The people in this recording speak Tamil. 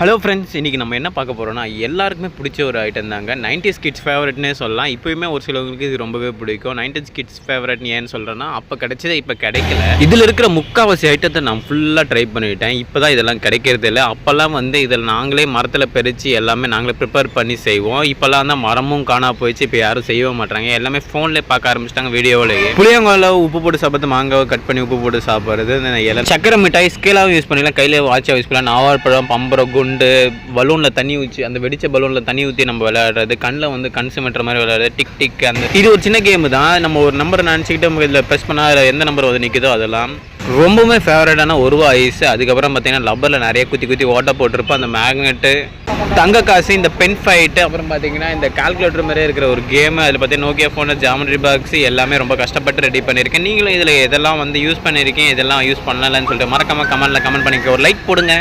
ஹலோ ஃப்ரெண்ட்ஸ், இன்றைக்கி நம்ம என்ன பார்க்க போகிறோம்னா எல்லாருக்குமே பிடிச்ச ஒரு ஐட்டம் தாங்க. 90s கிட்ஸ் ஃபேவரட்னே சொல்லலாம். இப்போயுமே ஒரு சிலவங்களுக்கு இது ரொம்பவே பிடிக்கும். 90s கிட்ஸ் ஃபேவரட்னு ஏன்னு சொல்கிறேன்னா, அப்போ கிடைச்சது இப்போ கிடைக்கல. இதில் இருக்கிற முக்கால்வாசி ஐட்டத்தை நான் ஃபுல்லாக ட்ரை பண்ணிவிட்டேன். இப்போ தான் இதெல்லாம் கிடைக்கிறது இல்லை. அப்போல்லாம் இதில் நாங்களே மரத்தில் பறித்து எல்லாமே நாங்களே ப்ரிப்பேர் பண்ணி செய்வோம். இப்போல்லாம் தான் மரமும் காணா போயிடுச்சு. இப்போ யாரும் செய்ய மாட்டாங்க. எல்லாமே ஃபோன்லேயே பார்க்க ஆரம்பிச்சிட்டாங்க, வீடியோவிலேயே. புளியங்கால உப்பு போட்டு சாப்பிட்டு, மாங்காவை கட் பண்ணி உப்பு போட்டு சாப்பிட்றது, சக்கரை மிட்டாய் ஸ்கேலாகவும் யூஸ் பண்ணிக்கலாம், கையிலே வாட்சாக யூஸ் பண்ணலாம், நாவல்பழம், பம்பரம், பலூனில் தண்ணி ஊற்றி, அந்த வெடிச்ச பலூனில் தண்ணி ஊற்றி நம்ம விளையாடுறது, கண்ணில் கண் சிமெண்ட்ற மாதிரி விளையாடுறது, டிக் டிக். இது ஒரு சின்ன கேம் தான். நம்ம ஒரு நம்பரை நினச்சிக்கிட்டு நம்ம இதில் ப்ரெஸ் பண்ணால் அதில் எந்த நம்பர் நிற்குதோ அதெல்லாம். ரொம்பவுமே ஃபேவரட்டான ஒரு ஐஸ். அதுக்கப்புறம் பார்த்தீங்கன்னா லப்பரில் நிறைய குத்தி ஓட்ட போட்டிருப்போம். அந்த மேக்னெட்டு, தங்க காசு, இந்த பென் ஃபைட்டு, அப்புறம் பார்த்தீங்கன்னா இந்த கால்குலேட்டர் மாதிரியே இருக்கிற ஒரு கேமு. அதில் பார்த்தீங்கன்னா நோக்கியா ஃபோனில் ஜாமெட்ரி பாக்ஸ் எல்லாமே ரொம்ப கஷ்டப்பட்டு ரெடி பண்ணியிருக்கேன். நீங்களும் இதில் இதெல்லாம் யூஸ் பண்ணியிருக்கீங்க, இதெல்லாம் யூஸ் பண்ணலாம்னு சொல்லிட்டு மறக்காமல் கமெண்ட் பண்ணிக்க, ஒரு லைக் போடுங்க.